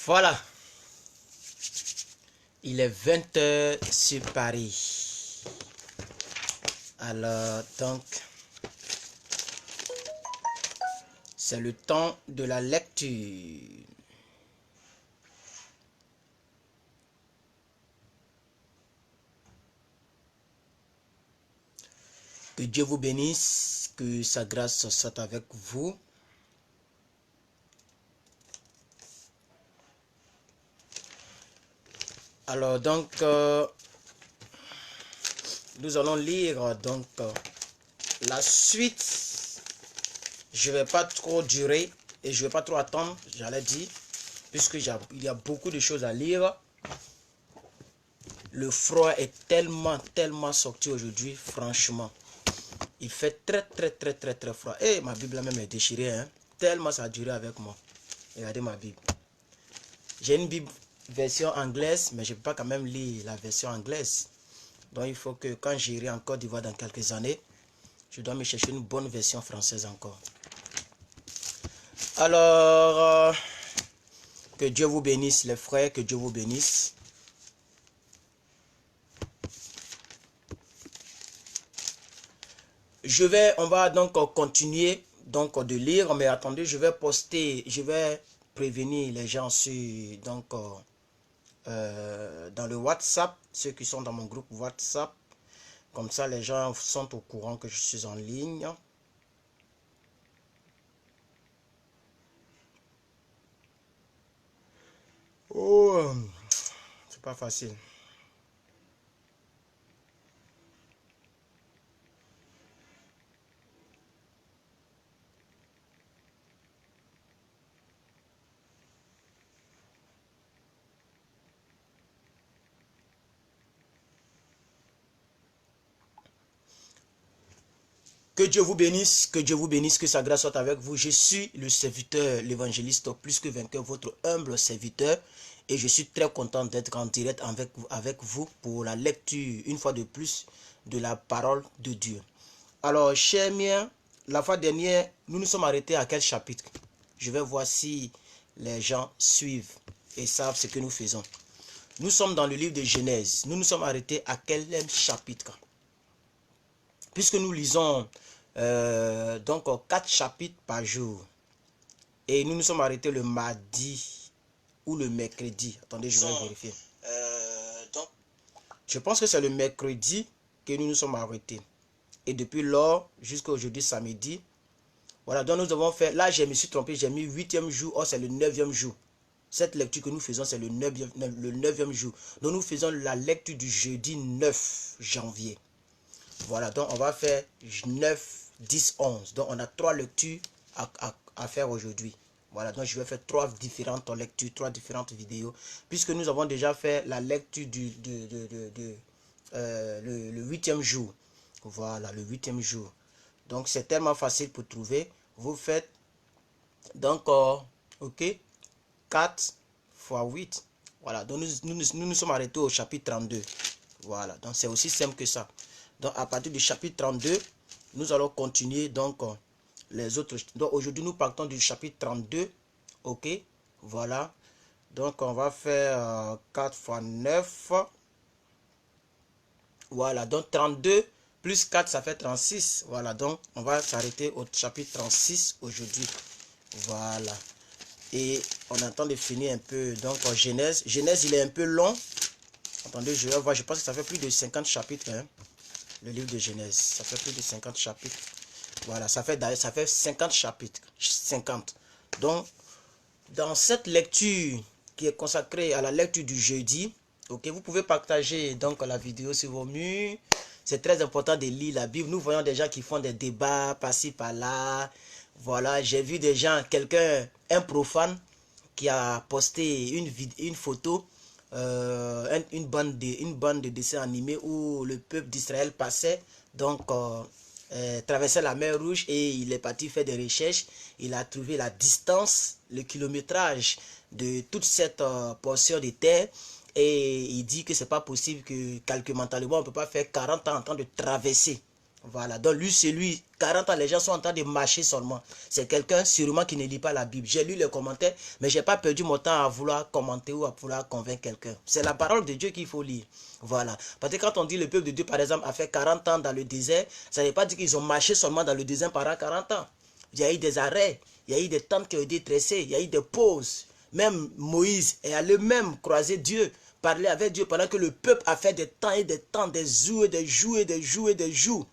Voilà, il est 20 h sur Paris. Alors, donc, c'est le temps de la lecture. Que Dieu vous bénisse, que sa grâce soit avec vous. Alors donc, nous allons lire donc la suite. Je ne vais pas trop durer et je ne vais pas trop attendre, j'allais dire, puisqu'il y a beaucoup de choses à lire. Le froid est tellement sorti aujourd'hui, franchement. Il fait très froid. Et ma Bible même est déchirée, hein. Tellement ça a duré avec moi. Regardez ma Bible. J'ai une Bible version anglaise, mais je ne peux pas quand même lire la version anglaise. Donc il faut que quand j'irai en Côte d'Ivoire dans quelques années, je dois me chercher une bonne version française encore. Alors, que Dieu vous bénisse les frères, que Dieu vous bénisse. On va donc continuer donc de lire, mais attendez, je vais prévenir les gens sur donc dans le WhatsApp, ceux qui sont dans mon groupe WhatsApp. Comme ça, les gens sont au courant que je suis en ligne. Oh, c'est pas facile. Que Dieu vous bénisse, que sa grâce soit avec vous. Je suis le serviteur, l'évangéliste plus que vainqueur, votre humble serviteur. Et je suis très content d'être en direct avec vous pour la lecture, une fois de plus, de la parole de Dieu. Alors, chers miens, la fois dernière, nous nous sommes arrêtés à quel chapitre? Je vais voir si les gens suivent et savent ce que nous faisons. Nous sommes dans le livre de Genèse. Nous nous sommes arrêtés à quel chapitre? Puisque nous lisons donc 4 chapitres par jour. Et nous nous sommes arrêtés le mardi ou le mercredi. Attendez, je vais vérifier. Je pense que c'est le mercredi que nous nous sommes arrêtés. Et depuis lors, jusqu'à aujourd'hui samedi. Voilà, donc nous avons fait, là je me suis trompé, j'ai mis 8e jour, or c'est le 9e jour. Cette lecture que nous faisons, c'est le 9e jour. Donc nous faisons la lecture du jeudi 9 janvier. Voilà, donc on va faire 9, 10, 11. Donc on a 3 lectures à faire aujourd'hui. Voilà, donc je vais faire 3 différentes lectures, 3 différentes vidéos. Puisque nous avons déjà fait la lecture le 8e jour. Voilà, le 8e jour. Donc c'est tellement facile pour trouver. Vous faites donc, ok, 4 fois 8. Voilà, donc nous sommes arrêtés au chapitre 32. Voilà, donc c'est aussi simple que ça. Donc à partir du chapitre 32, nous allons continuer donc les autres. Donc aujourd'hui nous partons du chapitre 32. Ok, voilà. Donc on va faire 4 fois 9. Voilà, donc 32 plus 4 ça fait 36. Voilà, donc on va s'arrêter au chapitre 36 aujourd'hui. Voilà. Et on attend de finir un peu donc en Genèse. Genèse il est un peu long. Attendez, je vais voir, je pense que ça fait plus de 50 chapitres. Hein. Le livre de Genèse, ça fait plus de 50 chapitres. Voilà, ça fait 50 chapitres. 50. Donc, dans cette lecture qui est consacrée à la lecture du jeudi, ok, vous pouvez partager donc la vidéo sur vos murs. C'est très important de lire la Bible. Nous voyons des gens qui font des débats par-ci, par-là. Voilà, j'ai vu des gens, un profane, qui a posté une photo, une bande de dessins animés où le peuple d'Israël passait, donc traversait la mer Rouge et il est parti faire des recherches. Il a trouvé la distance, le kilométrage de toute cette portion de terre. Et il dit que c'est pas possible que, calculamentellement, on ne peut pas faire 40 ans en train de traverser. Voilà, donc lui, c'est lui. 40 ans, les gens sont en train de marcher seulement. C'est quelqu'un sûrement qui ne lit pas la Bible. J'ai lu les commentaires, mais je n'ai pas perdu mon temps à vouloir commenter ou à vouloir convaincre quelqu'un. C'est la parole de Dieu qu'il faut lire. Voilà. Parce que quand on dit le peuple de Dieu, par exemple, a fait 40 ans dans le désert, ça ne veut pas dire qu'ils ont marché seulement dans le désert pendant 40 ans. Il y a eu des arrêts, il y a eu des tentes qui ont été tressées, il y a eu des pauses. Même Moïse est allé même croiser Dieu, parler avec Dieu pendant que le peuple a fait des temps et des temps, des jours et des jours et des jours et des jours.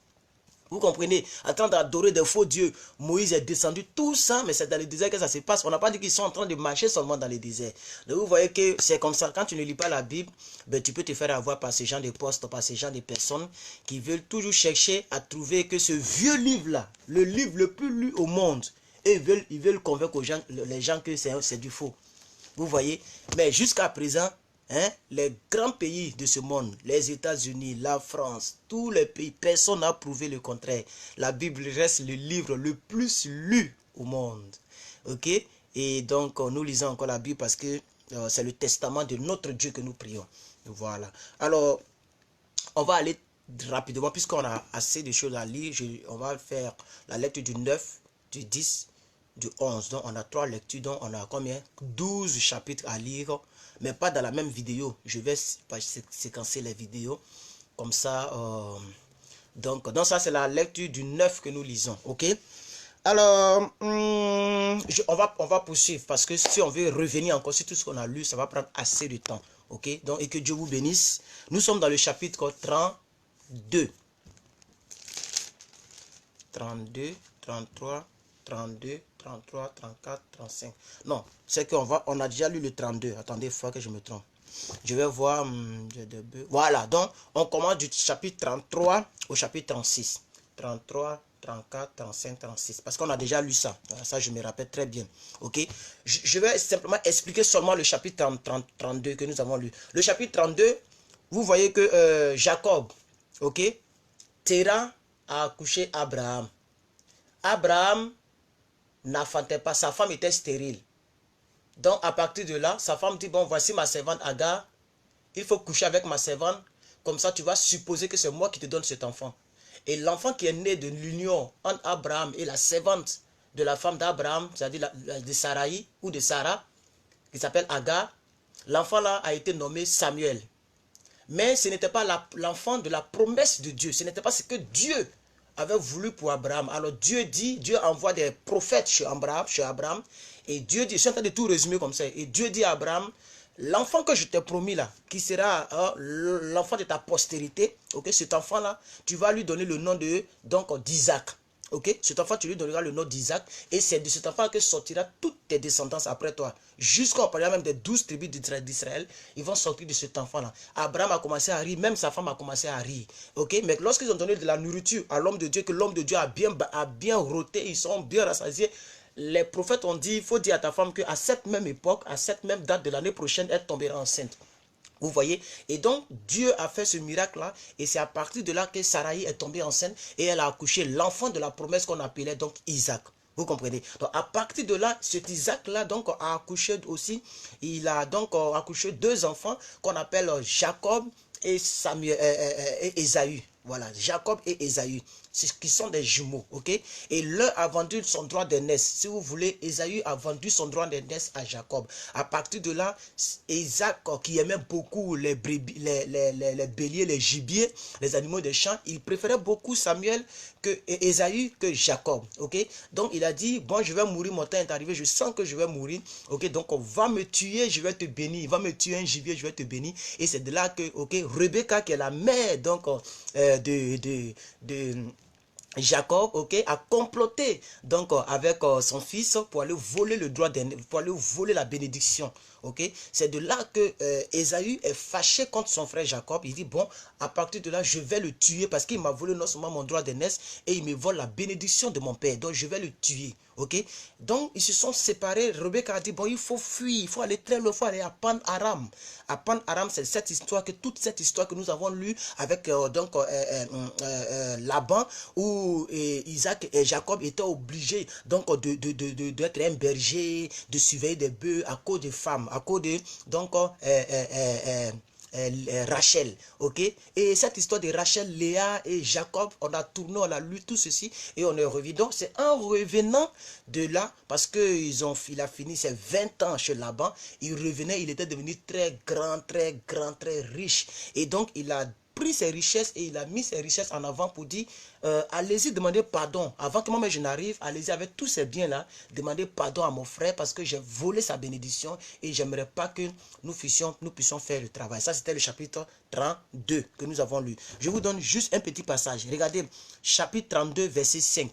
Vous comprenez? En train d'adorer des faux dieux. Moïse est descendu, tout ça, mais c'est dans le désert que ça se passe. On n'a pas dit qu'ils sont en train de marcher seulement dans le désert. Donc vous voyez que c'est comme ça. Quand tu ne lis pas la Bible, ben, tu peux te faire avoir par ces gens de postes, par ces gens de personnes qui veulent toujours chercher à trouver que ce vieux livre-là, le livre le plus lu au monde, et ils veulent convaincre aux gens, les gens que c'est du faux. Vous voyez? Mais jusqu'à présent, hein, les grands pays de ce monde, les États-Unis, la France, tous les pays, personne n'a prouvé le contraire. La Bible reste le livre le plus lu au monde. Ok? Et donc, nous lisons encore la Bible parce que c'est le testament de notre Dieu que nous prions. Voilà. Alors, on va aller rapidement, puisqu'on a assez de choses à lire. On va faire la lecture du 9, du 10, du 11. Donc, on a 3 lectures. Donc, on a combien? 12 chapitres à lire, mais pas dans la même vidéo. Je vais séquencer les vidéos. Comme ça, donc ça, c'est la lecture du 9 que nous lisons. Ok? Alors, on va poursuivre parce que si on veut revenir encore sur tout ce qu'on a lu, ça va prendre assez de temps. Ok? Donc, et que Dieu vous bénisse. Nous sommes dans le chapitre 32. 32, 33, 32, 33, 34, 35. Non, c'est on a déjà lu le 32. Attendez, il faut que je me trompe. Je vais voir. Voilà, donc on commence du chapitre 33 au chapitre 36. 33, 34, 35, 36. Parce qu'on a déjà lu ça. Ça, je me rappelle très bien. Ok. Je vais simplement expliquer seulement le chapitre 32 que nous avons lu. Le chapitre 32, vous voyez que Jacob, ok, Terah a accouché Abraham. Abraham n'enfantait pas. Sa femme était stérile. Donc, à partir de là, sa femme dit, bon, voici ma servante Agar. Il faut coucher avec ma servante. Comme ça, tu vas supposer que c'est moi qui te donne cet enfant. Et l'enfant qui est né de l'union entre Abraham et la servante de la femme d'Abraham, c'est-à-dire de Sarai ou de Sarah, qui s'appelle Agar, l'enfant là a été nommé Samuel. Mais ce n'était pas l'enfant de la promesse de Dieu. Ce n'était pas ce que Dieu avait voulu pour Abraham. Alors Dieu envoie des prophètes chez Abraham. Et Dieu dit, je suis en train de tout résumer comme ça. Et Dieu dit à Abraham, l'enfant que je t'ai promis là, qui sera l'enfant de ta postérité, ok, cet enfant-là, tu vas lui donner le nom d'Isaac. Ok, cet enfant, tu lui donneras le nom d'Isaac. Et c'est de cet enfant que sortira toutes tes descendances après toi. Jusqu'au parlant même des 12 tribus d'Israël, ils vont sortir de cet enfant-là. Abraham a commencé à rire, même sa femme a commencé à rire. Ok, mais lorsqu'ils ont donné de la nourriture à l'homme de Dieu, que l'homme de Dieu a bien rôté, ils sont bien rassasiés, les prophètes ont dit, il faut dire à ta femme qu'à cette même époque, à cette même date de l'année prochaine, elle tombera enceinte. Vous voyez? Et donc, Dieu a fait ce miracle-là. Et c'est à partir de là que Sarai est tombée enceinte. Et elle a accouché l'enfant de la promesse qu'on appelait donc Isaac. Vous comprenez? Donc, à partir de là, cet Isaac-là donc a accouché aussi. Il a donc accouché 2 enfants qu'on appelle Jacob et Ésaü. Voilà, Jacob et Ésaü, qui sont des jumeaux, ok? Et l'un a vendu son droit d'aînesse. Si vous voulez, Ésaü a vendu son droit d'aînesse à Jacob. À partir de là, Isaac, qui aimait beaucoup les béliers, les gibiers, les animaux des champs, il préférait beaucoup Samuel que Ésaü que Jacob, ok? Donc il a dit, bon, je vais mourir, mon temps est arrivé, je sens que je vais mourir, ok? Donc on va me tuer, je vais te bénir. Il va me tuer un gibier, je vais te bénir. Et c'est de là que, ok, Rebecca, qui est la mère, donc, de Jacob, ok, a comploté donc avec son fils pour aller voler le droit pour aller voler la bénédiction, ok. C'est de là que Ésaü est fâché contre son frère Jacob. Il dit, bon, à partir de là, je vais le tuer parce qu'il m'a volé non seulement mon droit d'aînesse, et il me vole la bénédiction de mon père, donc je vais le tuer, ok. Donc ils se sont séparés. Rebecca a dit, bon, il faut fuir, il faut aller très loin, il faut aller à Pan Aram. À Pan Aram, c'est toute cette histoire que nous avons lue avec Laban, où Isaac et Jacob étaient obligés donc d'être un berger, de surveiller des bœufs à cause des femmes, à cause de donc Rachel, ok? Et cette histoire de Rachel, Léa et Jacob, on a tourné, on a lu tout ceci et on est revenu. Donc c'est en revenant de là, parce qu'il a fini ses 20 ans chez Laban, il revenait, il était devenu très grand, très riche. Et donc il a pris ses richesses et il a mis ses richesses en avant pour dire allez-y demander pardon avant que moi je n'arrive, allez-y avec tous ces biens là, demander pardon à mon frère parce que j'ai volé sa bénédiction et j'aimerais pas que nous puissions faire le travail. Ça c'était le chapitre 32 que nous avons lu. Je vous donne juste un petit passage. Regardez, chapitre 32 verset 5.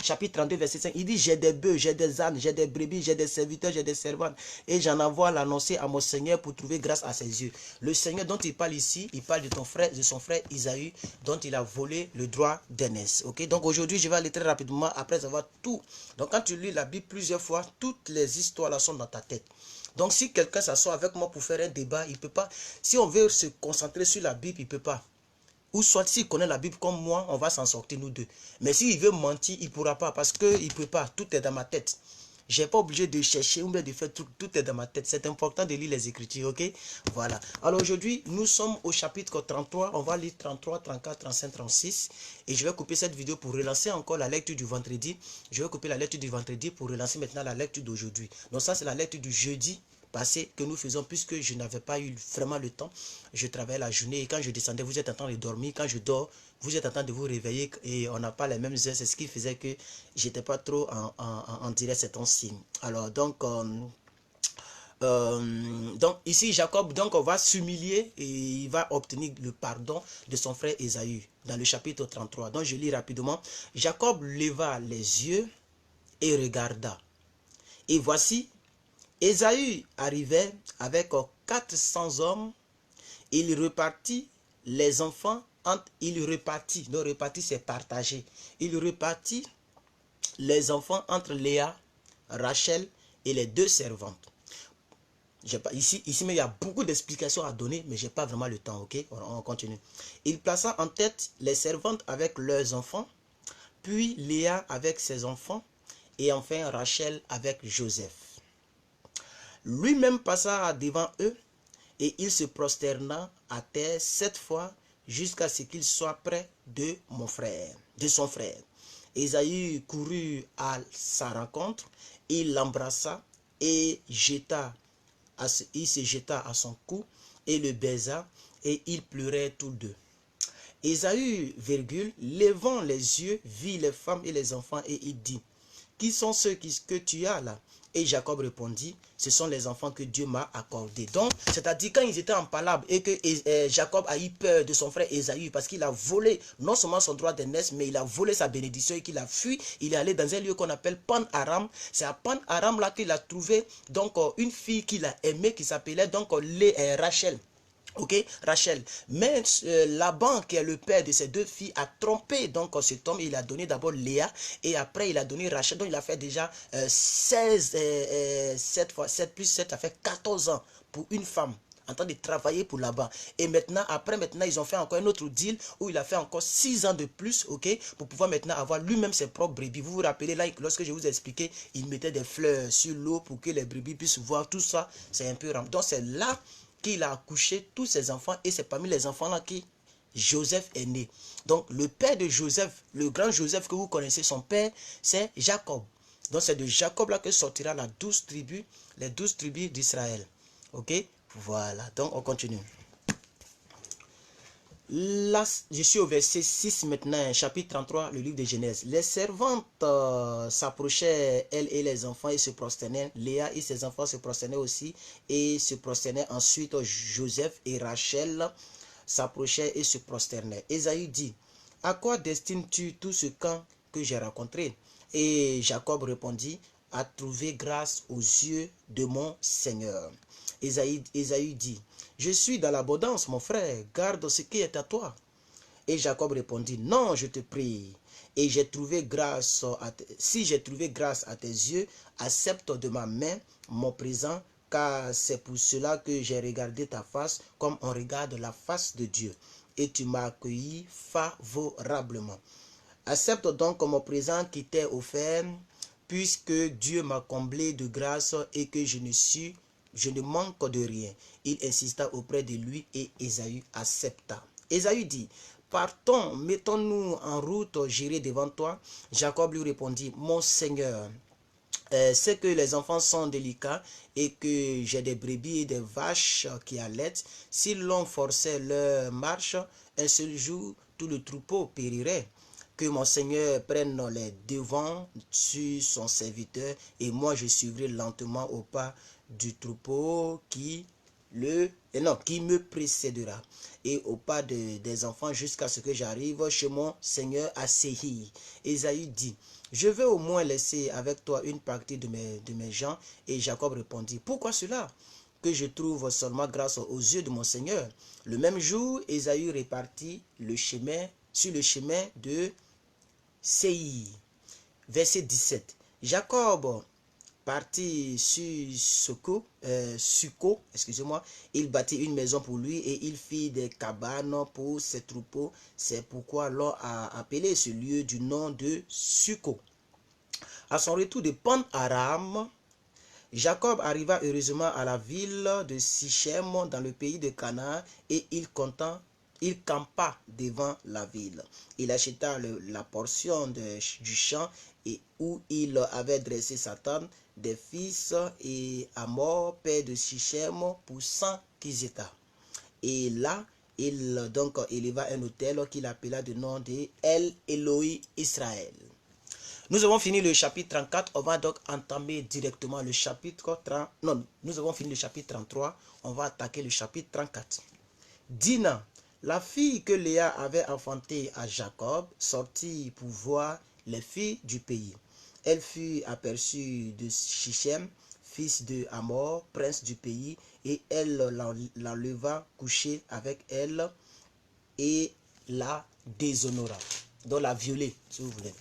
Chapitre 32, verset 5, il dit, j'ai des bœufs, j'ai des ânes, j'ai des brebis, j'ai des serviteurs, j'ai des servantes. Et j'en envoie l'annoncer à mon Seigneur pour trouver grâce à ses yeux. Le Seigneur dont il parle ici, il parle de son frère Isaïe, dont il a volé le droit d'aînesse. Ok, donc aujourd'hui, je vais aller très rapidement après avoir tout. Donc quand tu lis la Bible plusieurs fois, toutes les histoires là sont dans ta tête. Donc si quelqu'un s'assoit avec moi pour faire un débat, il ne peut pas. Si on veut se concentrer sur la Bible, il ne peut pas. Ou soit s'il connaît la Bible comme moi, on va s'en sortir nous deux. Mais s'il veut mentir, il ne pourra pas parce qu'il ne peut pas. Tout est dans ma tête. Je n'ai pas obligé de chercher ou bien de faire tout. Tout est dans ma tête. C'est important de lire les Écritures, ok? Voilà. Alors aujourd'hui, nous sommes au chapitre 33. On va lire 33, 34, 35, 36. Et je vais couper cette vidéo pour relancer encore la lecture du vendredi. Je vais couper la lecture du vendredi pour relancer maintenant la lecture d'aujourd'hui. Donc ça, c'est la lecture du jeudi passé que nous faisons puisque je n'avais pas eu vraiment le temps. Je travaillais la journée et quand je descendais, vous êtes en train de dormir. Quand je dors, vous êtes en train de vous réveiller et on n'a pas les mêmes heures. C'est ce qui faisait que j'étais pas trop en direct, c'est un signe. Alors donc ici Jacob donc on va s'humilier et il va obtenir le pardon de son frère Ésaü dans le chapitre 33. Donc je lis rapidement. Jacob leva les yeux et regarda. Et voici, Ésaü arrivait avec 400 hommes. Il repartit les enfants entre... Il repartit, donc repartit c'est partager. Il repartit les enfants entre Léa, Rachel et les deux servantes. Ici, mais il y a beaucoup d'explications à donner, mais je n'ai pas vraiment le temps, ok? On continue. Il plaça en tête les servantes avec leurs enfants, puis Léa avec ses enfants, et enfin Rachel avec Joseph. Lui-même passa devant eux, et il se prosterna à terre 7 fois jusqu'à ce qu'il soit près de son frère. Ésaü courut à sa rencontre, il l'embrassa et il se jeta à son cou et le baisa et ils pleuraient tous deux. Ésaü, levant les yeux, vit les femmes et les enfants et il dit, qui sont ceux que tu as là? Et Jacob répondit, ce sont les enfants que Dieu m'a accordés. Donc, c'est-à-dire quand ils étaient en palabre et que Jacob a eu peur de son frère Ésaü parce qu'il a volé non seulement son droit d'aînesse, mais il a volé sa bénédiction et qu'il a fui. Il est allé dans un lieu qu'on appelle Pan-Aram. C'est à Pan-Aram là qu'il a trouvé donc une fille qu'il a aimée qui s'appelait donc Rachel. Ok, Rachel. Mais Laban, qui est le père de ces deux filles, a trompé donc cet homme. Il a donné d'abord Léa et après il a donné Rachel. Donc il a fait déjà 7 fois 7 plus 7, ça fait 14 ans pour une femme en train de travailler pour Laban. Et maintenant, ils ont fait encore un autre deal où il a fait encore 6 ans de plus, ok, pour pouvoir maintenant avoir lui-même ses propres brebis. Vous vous rappelez là, lorsque je vous ai expliqué, il mettait des fleurs sur l'eau pour que les brebis puissent voir tout ça. C'est un peu rempli. Donc c'est là qu'il a accouché tous ses enfants et c'est parmi les enfants là qui Joseph est né. Donc le père de Joseph, le grand Joseph que vous connaissez, son père c'est Jacob. Donc c'est de Jacob là que sortira les 12 tribus d'Israël. Ok, voilà, donc on continue. Là, je suis au verset 6 maintenant, chapitre 33, le livre de Genèse. Les servantes s'approchaient, elles et les enfants, et se prosternaient. Léa et ses enfants se prosternaient aussi, et se prosternaient ensuite. Joseph et Rachel s'approchaient et se prosternaient. Ésaü dit, à quoi destines-tu tout ce camp que j'ai rencontré? Et Jacob répondit, à trouver grâce aux yeux de mon Seigneur. Ésaü dit, je suis dans l'abondance, mon frère, garde ce qui est à toi. Et Jacob répondit, non, je te prie. Et si j'ai trouvé grâce à tes yeux, accepte de ma main mon présent, car c'est pour cela que j'ai regardé ta face comme on regarde la face de Dieu. Et tu m'as accueilli favorablement. Accepte donc mon présent qui t'est offert, puisque Dieu m'a comblé de grâce et que je ne suis je ne manque de rien. Il insista auprès de lui et Ésaü accepta. Ésaü dit, partons, mettons-nous en route, j'irai devant toi. Jacob lui répondit, mon Seigneur, c'est que les enfants sont délicats et que j'ai des brebis et des vaches qui allaitent. Si l'on forçait leur marche, un seul jour, tout le troupeau périrait. Que mon Seigneur prenne les devants sur son serviteur et moi je suivrai lentement au pas du troupeau qui me précédera et au pas des enfants jusqu'à ce que j'arrive chez mon Seigneur à Séhir. Ésaü dit, je vais au moins laisser avec toi une partie de mes gens. Et Jacob répondit, pourquoi cela? Que je trouve seulement grâce aux yeux de mon Seigneur. Le même jour, Ésaü repartit sur le chemin de Séhir. Verset 17. Jacob partit sur Succo, excusez-moi, il bâtit une maison pour lui et il fit des cabanes pour ses troupeaux. C'est pourquoi l'on a appelé ce lieu du nom de Succo. À son retour de Pan-Aram, Jacob arriva heureusement à la ville de Sichem dans le pays de Canaan et il campa devant la ville. Il acheta la portion du champ et où il avait dressé sa tente des fils et Hamor, père de Sichem, pour 100 Kizeta. Et là, il éleva un autel qu'il appela du nom de El Elohi Israël. Nous avons fini le chapitre 34, on va donc entamer directement le chapitre 30. Non, nous avons fini le chapitre 33, on va attaquer le chapitre 34. Dina, la fille que Léa avait enfantée à Jacob, sortit pour voir les filles du pays. Elle fut aperçue de Shichem, fils de Hamor, prince du pays, et elle l'enleva coucher avec elle et la déshonora. Donc la violer, si vous voulez.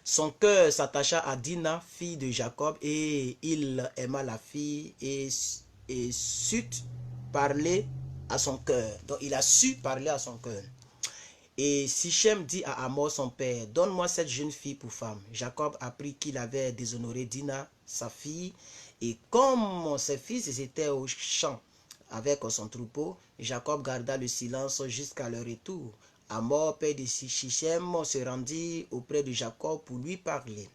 Son cœur s'attacha à Dina, fille de Jacob, et il aima la fille et sut parler à son cœur. Donc il a su parler à son cœur. Et Sichem dit à Hamor son père, donne-moi cette jeune fille pour femme. Jacob apprit qu'il avait déshonoré Dina, sa fille, et comme ses fils étaient au champ avec son troupeau, Jacob garda le silence jusqu'à leur retour. Hamor, père de Sichem, se rendit auprès de Jacob pour lui parler.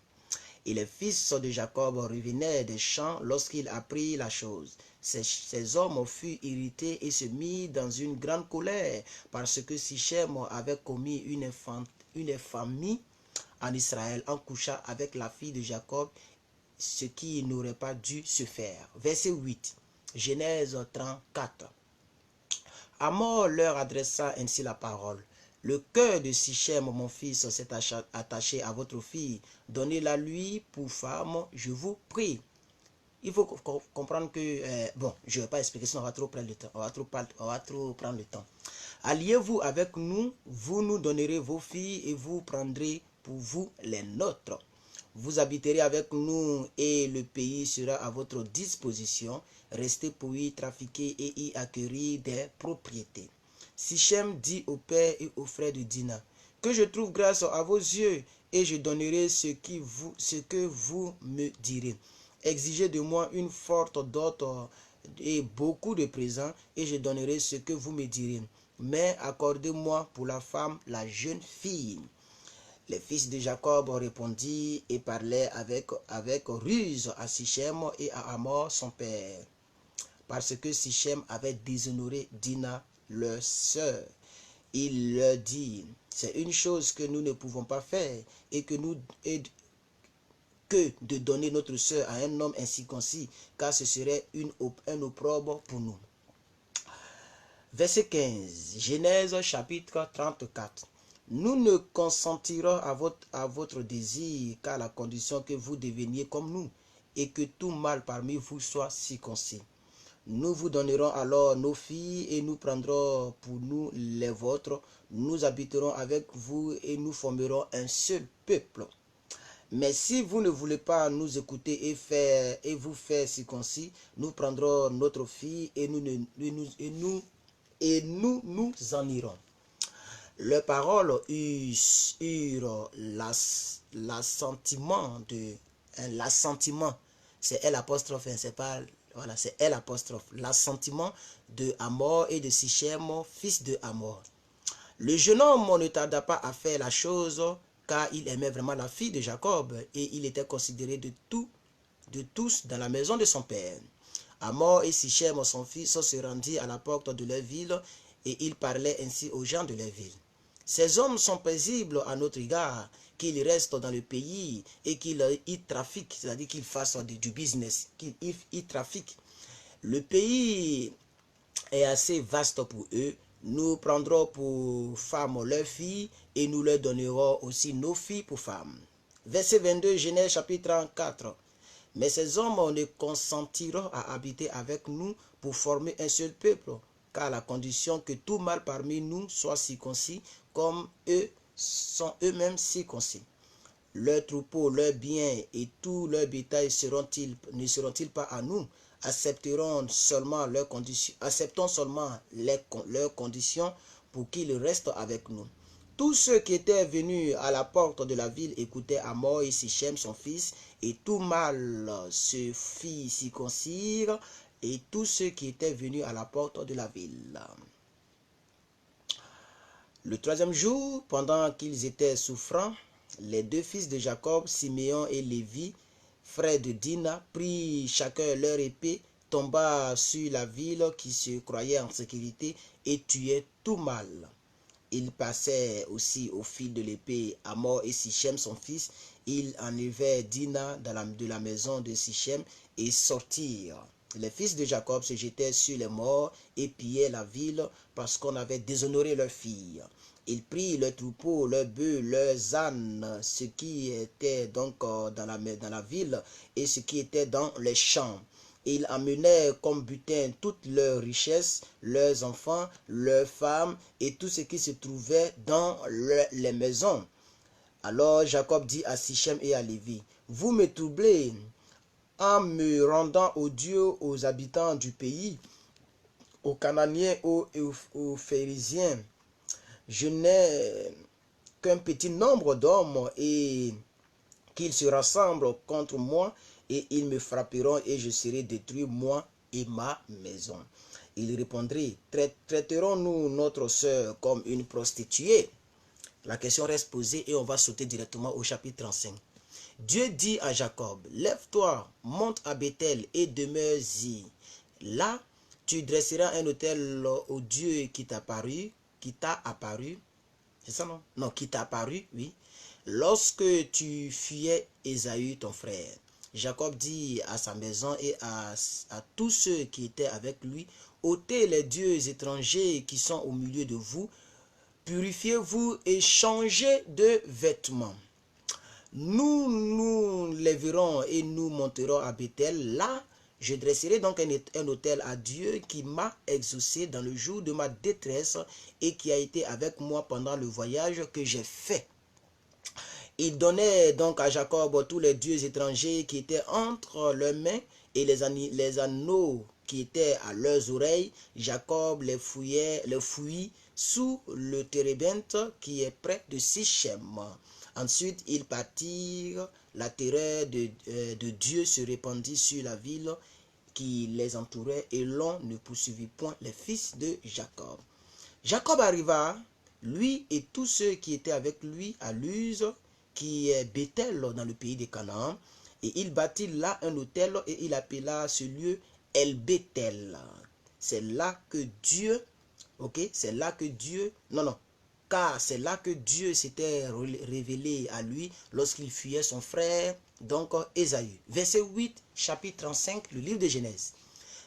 Et les fils de Jacob revenaient des champs lorsqu'il apprit la chose. Ces hommes furent irrités et se mirent dans une grande colère parce que Sichem avait commis une infamie en Israël en couchant avec la fille de Jacob, ce qui n'aurait pas dû se faire. Verset 8, Genèse 34. Hamor leur adressa ainsi la parole. Le cœur de Sichem, mon fils, s'est attaché à votre fille. Donnez-la lui pour femme, je vous prie. Il faut comprendre que, bon, je ne vais pas expliquer, sinon on va trop prendre le temps. On va trop prendre le temps. Alliez-vous avec nous, vous nous donnerez vos filles et vous prendrez pour vous les nôtres. Vous habiterez avec nous et le pays sera à votre disposition. Restez pour y trafiquer et y acquérir des propriétés. Sichem dit au père et aux frères de Dina, que je trouve grâce à vos yeux et je donnerai ce que vous me direz. Exigez de moi une forte dot et beaucoup de présents et je donnerai ce que vous me direz. Mais accordez-moi pour la femme la jeune fille. Les fils de Jacob répondirent et parlaient avec ruse à Sichem et à Hamor son père, parce que Sichem avait déshonoré Dina, leur sœur. Il leur dit, c'est une chose que nous ne pouvons pas faire et que de donner notre sœur à un homme incirconcis, car ce serait un opprobre pour nous. Verset 15, Genèse chapitre 34. Nous ne consentirons à votre désir qu'à la condition que vous deveniez comme nous et que tout mâle parmi vous soit circoncis. Nous vous donnerons alors nos filles et nous prendrons pour nous les vôtres. Nous habiterons avec vous et nous formerons un seul peuple. Mais si vous ne voulez pas nous écouter et vous faire circoncis, nous prendrons notre fille et nous en irons. Leurs paroles eurent l'assentiment, c'est L', c'est pas Voilà, c'est L apostrophe. L'assentiment de Hamor et de Sichem, fils de Hamor. Le jeune homme ne tarda pas à faire la chose, car il aimait vraiment la fille de Jacob, et il était considéré de tous dans la maison de son père. Hamor et Sichem, son fils, se rendirent à la porte de leur ville, et ils parlaient ainsi aux gens de leur ville. Ces hommes sont paisibles à notre égard, qu'ils restent dans le pays et qu'ils y trafiquent, c'est-à-dire qu'ils fassent du business, qu'ils y trafiquent. Le pays est assez vaste pour eux. Nous prendrons pour femmes leurs filles et nous leur donnerons aussi nos filles pour femmes. Verset 22, Genèse chapitre 34. Mais ces hommes ne consentiront à habiter avec nous pour former un seul peuple, car à la condition que tout mâle parmi nous soit circoncis, comme eux sont eux-mêmes circoncis. Leurs troupeaux, leurs biens et tout leur bétail ne seront-ils pas à nous? Acceptons seulement leurs conditions pour qu'ils restent avec nous. Tous ceux qui étaient venus à la porte de la ville écoutaient Hamor et Sichem son fils, et tout mâle se fit circoncire, et tous ceux qui étaient venus à la porte de la ville. Le troisième jour, pendant qu'ils étaient souffrants, les deux fils de Jacob, Siméon et Lévi, frères de Dina, prirent chacun leur épée, tomba sur la ville qui se croyait en sécurité et tuait tout mâle. Ils passaient aussi au fil de l'épée Hamor et Sichem son fils. Ils enlevèrent Dina de la maison de Sichem et sortirent. Les fils de Jacob se jetaient sur les morts et pillaient la ville parce qu'on avait déshonoré leurs filles. Ils prirent leurs troupeaux, leurs bœufs, leurs ânes, ce qui était donc dans la ville et ce qui était dans les champs. Ils amenaient comme butin toutes leurs richesses, leurs enfants, leurs femmes et tout ce qui se trouvait dans les maisons. Alors Jacob dit à Sichem et à Lévi, « Vous me troublez en me rendant odieux aux habitants du pays, aux Cananéens, aux Phérésiens. Je n'ai qu'un petit nombre d'hommes et qu'ils se rassemblent contre moi et ils me frapperont et je serai détruit, moi et ma maison. » Il répondrait, traiterons-nous notre sœur comme une prostituée? La question reste posée et on va sauter directement au chapitre 35. Dieu dit à Jacob, lève-toi, monte à Bethel et demeure-y. Là, tu dresseras un autel au Dieu qui t'a apparu. C'est ça, non? Non, qui t'a apparu, oui. Lorsque tu fuyais Ésaü, ton frère. Jacob dit à sa maison et à tous ceux qui étaient avec lui, ôtez les dieux étrangers qui sont au milieu de vous, purifiez-vous et changez de vêtements. Nous nous lèverons et nous monterons à Bethel. Là, je dresserai donc un autel à Dieu qui m'a exaucé dans le jour de ma détresse et qui a été avec moi pendant le voyage que j'ai fait. Il donnait donc à Jacob tous les dieux étrangers qui étaient entre leurs mains et les anneaux qui étaient à leurs oreilles. Jacob les fouillit sous le térébinthe qui est près de Sichem. Ensuite, ils partirent, la terreur de Dieu se répandit sur la ville qui les entourait et l'on ne poursuivit point les fils de Jacob. Jacob arriva, lui et tous ceux qui étaient avec lui à Luz, qui est Bethel dans le pays de Canaan, et il bâtit là un autel et il appela ce lieu El Bethel. C'est là que Dieu, car c'est là que Dieu s'était révélé à lui lorsqu'il fuyait son frère, donc Ésaü. Verset 8, chapitre 35, le livre de Genèse.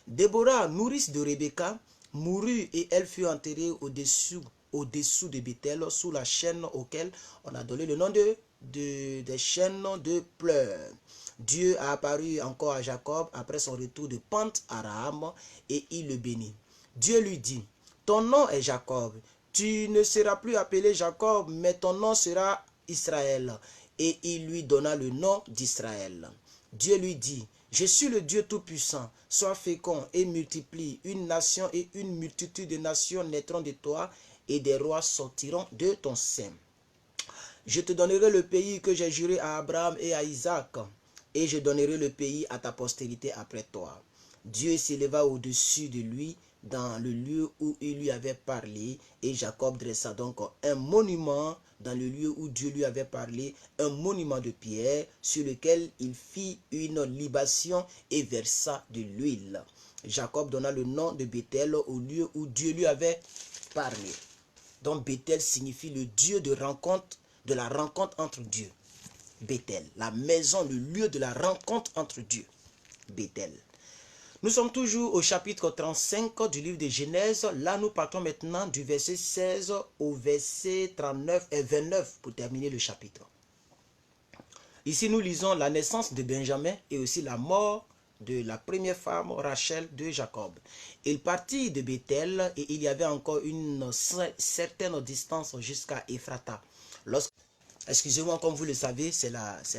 Déborah, nourrice de Rebecca, mourut et elle fut enterrée au-dessous de Bethel, sous la chaîne auquel on a donné le nom des chaînes de pleurs. Dieu a apparu encore à Jacob après son retour de Pant-Aram et il le bénit. Dieu lui dit, ton nom est Jacob. Tu ne seras plus appelé Jacob, mais ton nom sera Israël. Et il lui donna le nom d'Israël. Dieu lui dit, je suis le Dieu Tout-Puissant, sois fécond et multiplie. Une nation et une multitude de nations naîtront de toi et des rois sortiront de ton sein. Je te donnerai le pays que j'ai juré à Abraham et à Isaac, et je donnerai le pays à ta postérité après toi. Dieu s'éleva au-dessus de lui dans le lieu où il lui avait parlé, et Jacob dressa donc un monument dans le lieu où Dieu lui avait parlé, un monument de pierre sur lequel il fit une libation et versa de l'huile. Jacob donna le nom de Bethel au lieu où Dieu lui avait parlé. Donc Bethel signifie le Dieu de rencontre, de la rencontre entre Dieu. Bethel, la maison, le lieu de la rencontre entre Dieu. Bethel. Nous sommes toujours au chapitre 35 du livre de Genèse. Là, nous partons maintenant du verset 16 au verset 39 et 29 pour terminer le chapitre. Ici, nous lisons la naissance de Benjamin et aussi la mort de la première femme, Rachel, de Jacob. Il partit de Bethel et il y avait encore une certaine distance jusqu'à Ephrata. Excusez-moi, comme vous le savez, c'est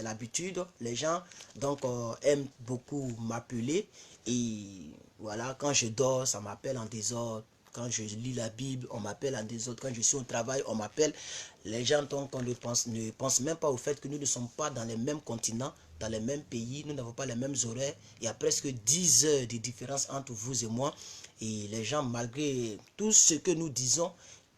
l'habitude. Les gens donc aiment beaucoup m'appeler. Et voilà, quand je dors, ça m'appelle en désordre. Quand je lis la Bible, on m'appelle en désordre. Quand je suis au travail, on m'appelle. Les gens donc ne pensent même pas au fait que nous ne sommes pas dans les mêmes continents, dans les mêmes pays. Nous n'avons pas les mêmes horaires. Il y a presque 10 heures de différence entre vous et moi. Et les gens, malgré tout ce que nous disons,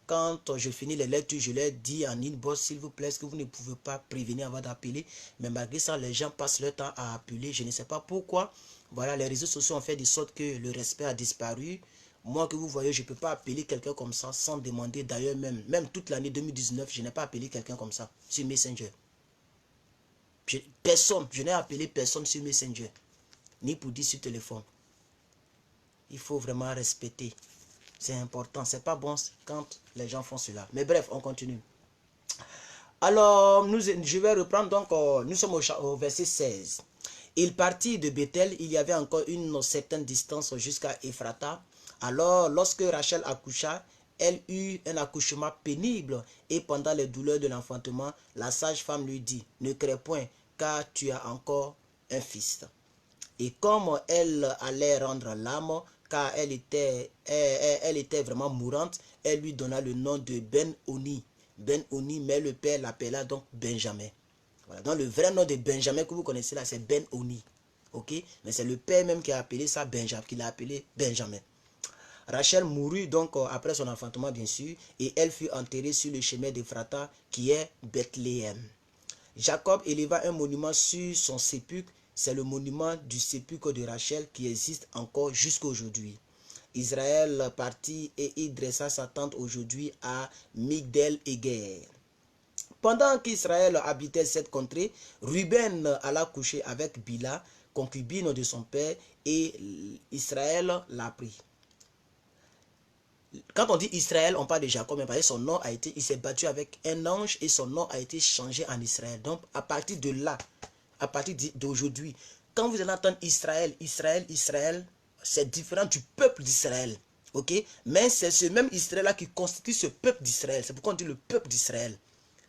quand je finis les lectures, je leur dis en inbox, s'il vous plaît, est-ce que vous ne pouvez pas prévenir avant d'appeler? Mais malgré ça, les gens passent leur temps à appeler. Je ne sais pas pourquoi. Voilà, les réseaux sociaux ont fait de sorte que le respect a disparu. Moi que vous voyez, je ne peux pas appeler quelqu'un comme ça sans demander. D'ailleurs, même toute l'année 2019, je n'ai pas appelé quelqu'un comme ça sur Messenger. Je n'ai appelé personne sur Messenger, ni pour dire sur téléphone. Il faut vraiment respecter. C'est important, c'est pas bon quand les gens font cela. Mais bref, on continue. Alors, je vais reprendre donc, nous sommes au verset 16. Il partit de Bethel, il y avait encore une certaine distance jusqu'à Ephrata. Alors, lorsque Rachel accoucha, elle eut un accouchement pénible. Et pendant les douleurs de l'enfantement, la sage-femme lui dit, ne crains point, car tu as encore un fils. Et comme elle allait rendre l'âme, car elle était vraiment mourante, elle lui donna le nom de Ben-Oni. Ben-Oni, mais le père l'appela donc Benjamin. Voilà, donc le vrai nom de Benjamin que vous connaissez là, c'est Ben-Oni. Ok? Mais c'est le père même qui a appelé ça Benjamin, qui l'a appelé Benjamin. Rachel mourut donc après son enfantement, bien sûr, et elle fut enterrée sur le chemin d'Ephrata, qui est Bethléem. Jacob éleva un monument sur son sépulcre. C'est le monument du sépulcre de Rachel qui existe encore jusqu'à aujourd'hui. Israël partit et il dressa sa tente aujourd'hui à Migdel-Eguer. Pendant qu'Israël habitait cette contrée, Ruben alla coucher avec Bila, concubine de son père, et Israël l'a pris. Quand on dit Israël, on parle de Jacob, mais son nom a été, il s'est battu avec un ange et son nom a été changé en Israël. Donc, à partir de là, à partir d'aujourd'hui, quand vous allez entendre Israël, Israël, Israël, c'est différent du peuple d'Israël. Ok? Mais c'est ce même Israël-là qui constitue ce peuple d'Israël. C'est pourquoi on dit le peuple d'Israël.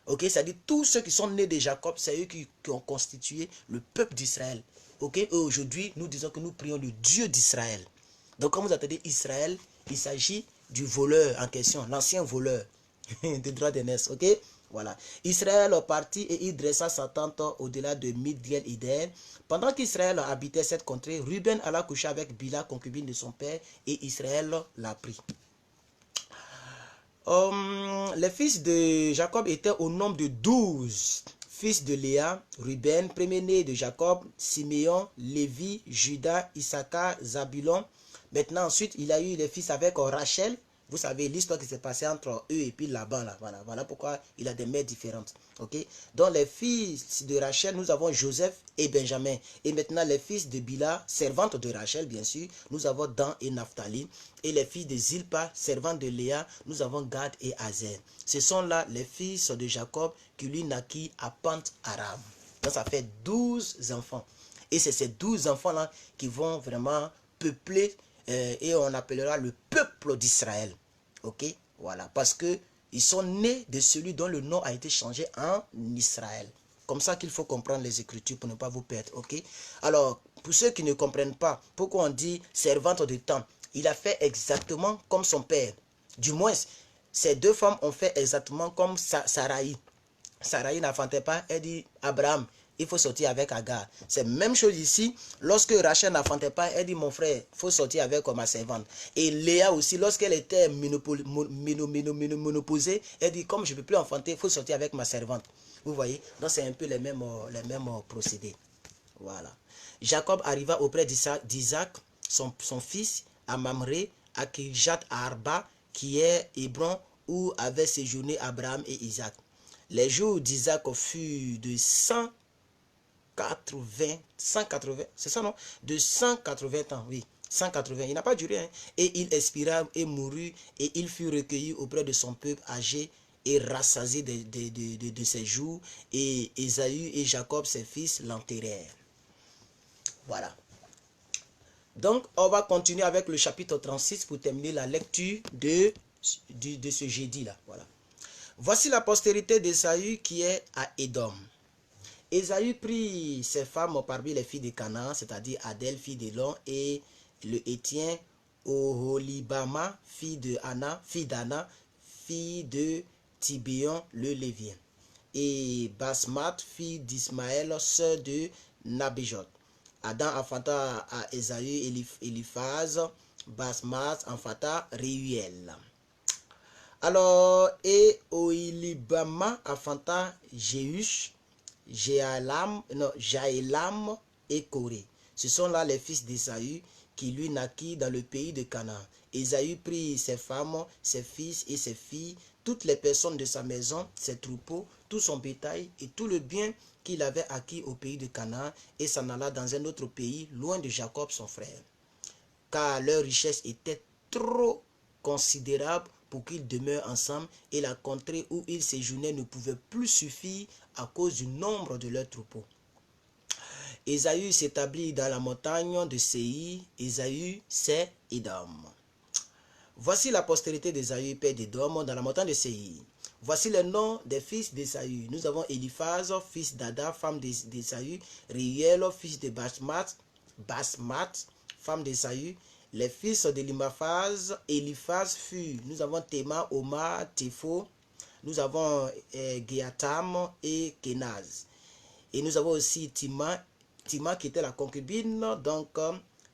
Ok? C'est-à-dire tous ceux qui sont nés de Jacob, c'est eux qui ont constitué le peuple d'Israël. Ok? Et aujourd'hui, nous disons que nous prions le Dieu d'Israël. Donc, quand vous entendez Israël, il s'agit du voleur en question, l'ancien voleur des droits d'aînesse, ok? Voilà. Israël partit et il dressa sa tente au-delà de Migdel-Eder. Pendant qu'Israël habitait cette contrée, Ruben alla coucher avec Bila, concubine de son père, et Israël l'a pris. Les fils de Jacob étaient au nombre de 12. Fils de Léa, Ruben, premier-né de Jacob, Siméon, Lévi, Judas, Issachar, Zabulon. Maintenant, ensuite, il a eu les fils avec Rachel. Vous savez l'histoire qui s'est passée entre eux et puis là-bas. Là, voilà pourquoi il a des mères différentes. Ok? Donc, les fils de Rachel, nous avons Joseph et Benjamin. Et maintenant, les fils de Bila, servante de Rachel, bien sûr, nous avons Dan et Naphtali. Et les fils de Zilpa, servante de Léa, nous avons Gad et Azer. Ce sont là les fils de Jacob qui lui naquit à Pant-Aram. Donc, ça fait 12 enfants. Et c'est ces 12 enfants-là qui vont vraiment peupler et on appellera le peuple d'Israël. Ok? Voilà. Parce que ils sont nés de celui dont le nom a été changé en Israël. Comme ça qu'il faut comprendre les Écritures pour ne pas vous perdre. Ok? Alors, pour ceux qui ne comprennent pas, pourquoi on dit servante de temps, il a fait exactement comme son père. Du moins, ces deux femmes ont fait exactement comme Saraï. Saraï n'enfantait pas, elle dit Abraham, il faut sortir avec Agar. C'est la même chose ici. Lorsque Rachel n'enfantait pas, elle dit, mon frère, il faut sortir avec ma servante. Et Léa aussi, lorsqu'elle était ménopausée, elle dit, comme je ne peux plus enfanter, il faut sortir avec ma servante. Vous voyez? Donc c'est un peu les mêmes procédés. Voilà. Jacob arriva auprès d'Isaac, son fils, à Mamré, à Kirjat Arba, qui est Hébron, où avaient séjourné Abraham et Isaac. Les jours d'Isaac furent de 180, c'est ça non? De 180 ans, oui, 180, il n'a pas duré, hein? Et il expira et mourut, et il fut recueilli auprès de son peuple âgé et rassasié de ses jours, et Ésaü et Jacob, ses fils, l'enterrèrent. Voilà. Donc, on va continuer avec le chapitre 36 pour terminer la lecture de ce jeudi-là. Voilà. Voici la postérité d'Ésaü qui est à Édom. Ésaü prit ses femmes parmi les filles de Canaan, c'est-à-dire Adèle, fille d'Élon, et le Hétien, Oholibama, fille d'Anna, fille de Tibéon, le Lévien, et Basmat, fille d'Ismaël, sœur de Nabéjot. Adam enfanta à Ésaü Eliphaz, Basmat enfanta Réuel. Alors, et Oholibama enfanta Jéhush, Jaélam et Coré. Ce sont là les fils d'Ésaü qui lui naquirent dans le pays de Canaan. Ésaü prit ses femmes, ses fils et ses filles, toutes les personnes de sa maison, ses troupeaux, tout son bétail et tout le bien qu'il avait acquis au pays de Canaan et s'en alla dans un autre pays, loin de Jacob son frère. Car leur richesse était trop considérable pour qu'ils demeurent ensemble et la contrée où ils séjournaient ne pouvait plus suffire à cause du nombre de leurs troupeaux. Ésaü s'établit dans la montagne de Séir. Ésaü, c'est Édom. Voici la postérité d'Ésaü, père d'Édom, dans la montagne de Séir. Voici les noms des fils d'Ésaü. Nous avons Eliphaz, fils d'Ada, femme d'Ésaü, Réuel, fils de Basmat, femme d'Ésaü. Les fils d'Eliphaz furent, nous avons Théma, Omar, Tépho, nous avons Géatam et Kenaz. Et nous avons aussi Tima qui était la concubine donc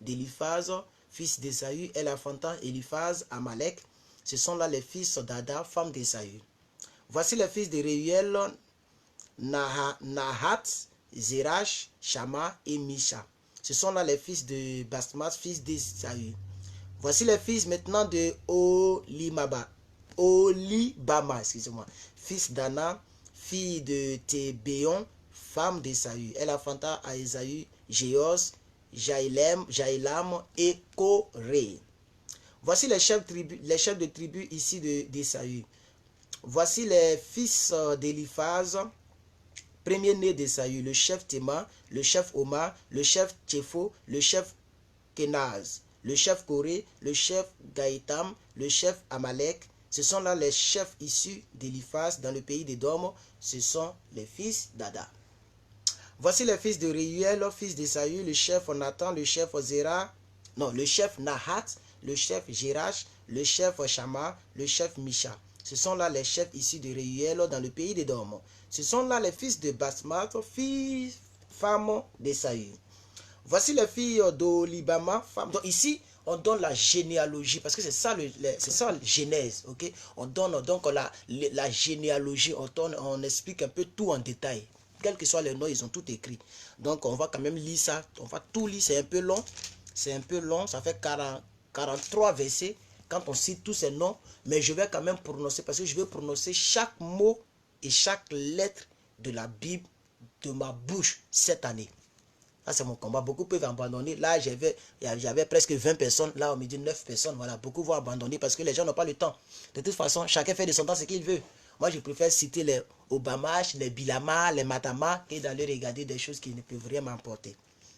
d'Eliphaz, fils d'Ésaü. Elle enfanta Eliphaz, Amalek. Ce sont là les fils d'Ada, femme d'Ésaü. Voici les fils de Réuel, Nahat, Zérach, Shama et Misha. Ce sont là les fils de Basmat, fils d'Ésaü. Voici les fils maintenant de Oholibama, excusez-moi, fils d'Anna, fille de Tébéon, femme d'Ésaü. Elle enfanta à Ésaü Jéos, Jaélam et Coré. Voici les chefs de tribu ici d'Ésaü. Voici les fils d'Eliphaz, premier-né d'Ésaü, le chef Théma, le chef Omar, le chef Tépho, le chef Kenaz, le chef Coré, le chef Gaïtam, le chef Amalek. Ce sont là les chefs issus d'Eliphaz dans le pays d'Édom. Ce sont les fils d'Ada. Voici les fils de Réuel, fils d'Ésaü, le chef Nathan, le chef le chef Nahat, le chef Jérach, le chef Shama, le chef Misha. Ce sont là les chefs issus de Réuel dans le pays d'Édom. Ce sont là les fils de Basmat, femme d'Ésaü. Voici les filles d'Oholibama, femme. Donc ici, on donne la généalogie, parce que c'est ça, la genèse, ok? On donne donc la généalogie, on explique un peu tout en détail. Quels que soient les noms, ils ont tout écrit. Donc on va quand même lire ça, on va tout lire, c'est un peu long, ça fait 43 versets quand on cite tous ces noms, mais je vais quand même prononcer, parce que je vais prononcer chaque mot et chaque lettre de la Bible de ma bouche cette année. Ça, c'est mon combat. Beaucoup peuvent abandonner. Là, j'avais presque 20 personnes. Là, on me dit 9 personnes. Voilà, beaucoup vont abandonner parce que les gens n'ont pas le temps. De toute façon, chacun fait de son temps ce qu'il veut. Moi, je préfère citer les Obamash, les Bilama, les Matama, que d'aller regarder des choses qui ne peuvent rien m'emporter.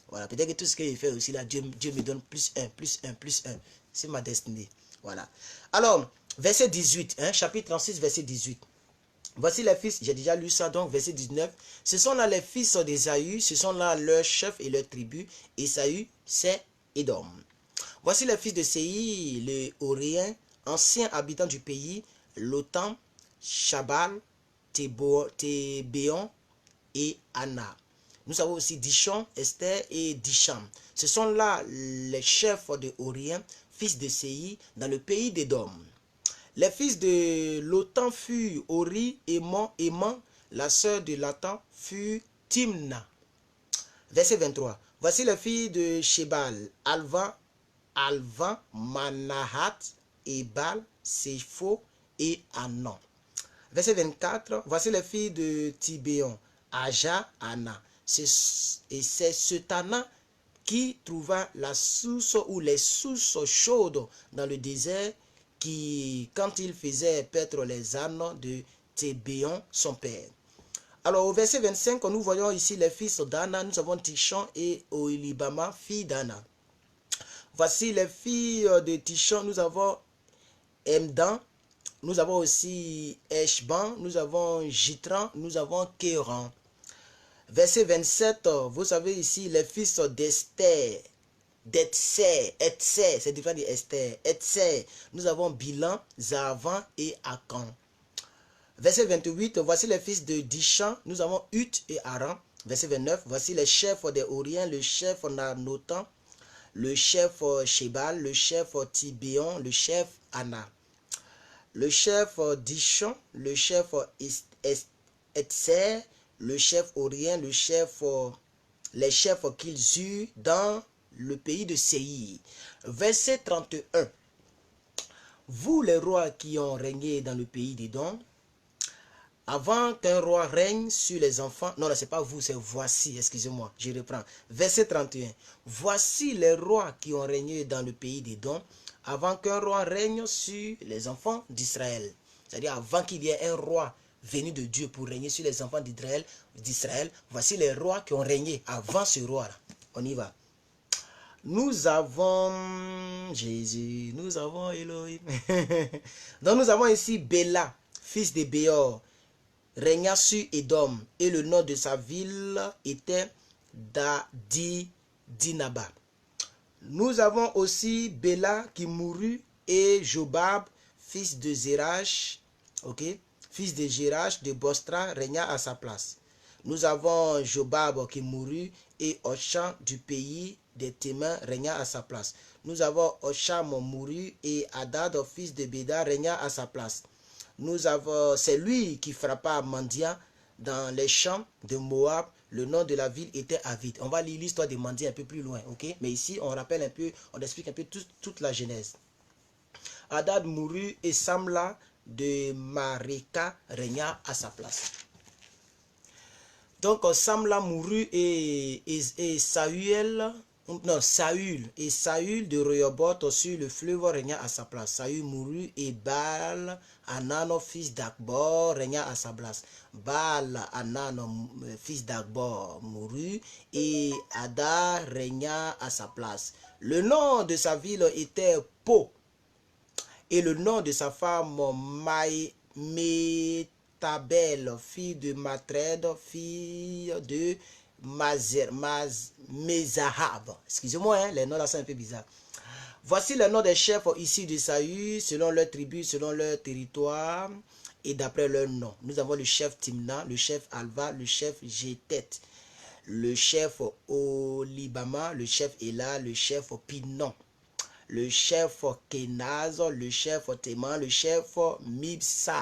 Voilà, peut-être que tout ce que je fais aussi, là, Dieu me donne plus 1, plus 1, plus 1. C'est ma destinée. Voilà. Alors, verset 18, hein, chapitre 36, verset 18. Voici les fils, j'ai déjà lu ça, donc verset 19. Ce sont là les fils d'Ésaü, ce sont là leurs chefs et leurs tribus. Ésaü, c'est Édom. Voici les fils de Séir, les Horéens, anciens habitants du pays, Lotan, Shabal, Tébéon et Anna. Nous avons aussi Dishon, Esther et Disham. Ce sont là les chefs de Orient, fils de Séi, dans le pays d'Édom. Les fils de Lotan furent Ori, Éman, la sœur de Latan fut Timna. Verset 23. Voici les filles de Shébal, Alvan, Manahat, Ebal, Sépho et Anan. Verset 24. Voici les filles de Tibéon, Aja, Anna. Et c'est ce Tana qui trouva la source ou les sources chaudes dans le désert qui, quand il faisait paître les ânes de Tibéon, son père. Alors au verset 25, nous voyons ici les fils d'Anna. Nous avons Tishon et Oholibama, fille d'Anna. Voici les filles de Tishon. Nous avons Emdan. Nous avons aussi Eshban. Nous avons Jitran. Nous avons Kéran. Verset 27, vous savez ici les fils d'Esther. Etser, c'est différent d'Esther. Etser. Nous avons Bilan, Zavan et Akan. Verset 28, voici les fils de Dishan, nous avons Ut et Aran. Verset 29, voici les chefs des Oriens, le chef Nanotan, le chef Shébal, le chef Tibéon, le chef Anna. Le chef Dishan, le chef Etser, le chef Orien, les chefs qu'ils eurent dans le pays de Séir. Verset 31, vous les rois qui ont régné dans le pays d'Édom, avant qu'un roi règne sur les enfants, non, c'est pas vous, c'est voici, excusez-moi, je reprends. Verset 31. Voici les rois qui ont régné dans le pays d'Édom, avant qu'un roi règne sur les enfants d'Israël. C'est-à-dire avant qu'il y ait un roi venu de Dieu pour régner sur les enfants d'Israël. Voici les rois qui ont régné avant ce roi-là. On y va. Nous avons Jésus, nous avons Elohim. Donc nous avons ici Béla, fils de Béor, régna sur Édom, et le nom de sa ville était Dinaba. Nous avons aussi Béla qui mourut, et Jobab, fils de Zérach, fils de Jérach de Bostra, régna à sa place. Nous avons Jobab qui mourut, et Osham du pays des Témins régna à sa place. Nous avons Osham mourut, et Hadad, fils de Béda, régna à sa place. C'est lui qui frappa Mandia dans les champs de Moab. Le nom de la ville était Avid. On va lire l'histoire de Mandia un peu plus loin, ok? Mais ici, on rappelle un peu, on explique un peu toute la genèse. Hadad mourut et Samla de Mareka régna à sa place. Donc, Samla mourut et Saül de Rehoboth sur le fleuve régna à sa place. Saül mourut et Baal Hanan, fils d'Akbor, régna à sa place. Baal Hanan, fils d'Akbor, mourut et Ada régna à sa place. Le nom de sa ville était Po, et le nom de sa femme Métabel, fille de Matred, fille de Mezahab. Excusez-moi, les noms là sont un peu bizarres. Voici les noms des chefs ici de Saül, selon leur tribu, selon leur territoire et d'après leur nom. Nous avons le chef Timna, le chef Alva, le chef Jétet, le chef Olibama, le chef Ela, le chef Pinon, le chef Kenaz, le chef Téman, le chef Mibsa.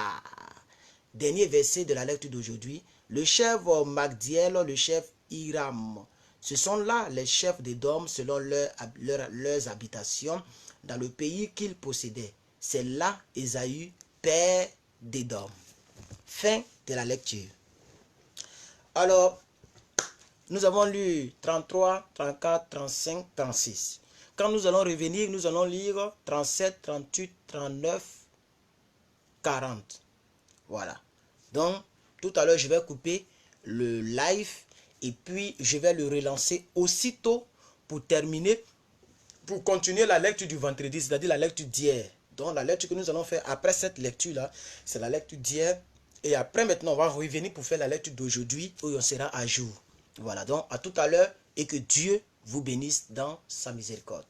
Dernier verset de la lecture d'aujourd'hui. Le chef Magdiel, le chef Hiram. Ce sont là les chefs d'Édom selon leurs habitations dans le pays qu'ils possédaient. C'est là Ésaü, père d'Édom. Fin de la lecture. Alors, nous avons lu 33, 34, 35, 36. Quand nous allons revenir, nous allons lire 37, 38, 39, 40. Voilà. Donc, tout à l'heure, je vais couper le live et puis je vais le relancer aussitôt pour terminer, pour continuer la lecture du vendredi, c'est-à-dire la lecture d'hier. Donc, la lecture que nous allons faire après cette lecture-là, c'est la lecture d'hier. Et après, maintenant, on va revenir pour faire la lecture d'aujourd'hui où on sera à jour. Voilà, donc à tout à l'heure et que Dieu vous bénisse dans sa miséricorde.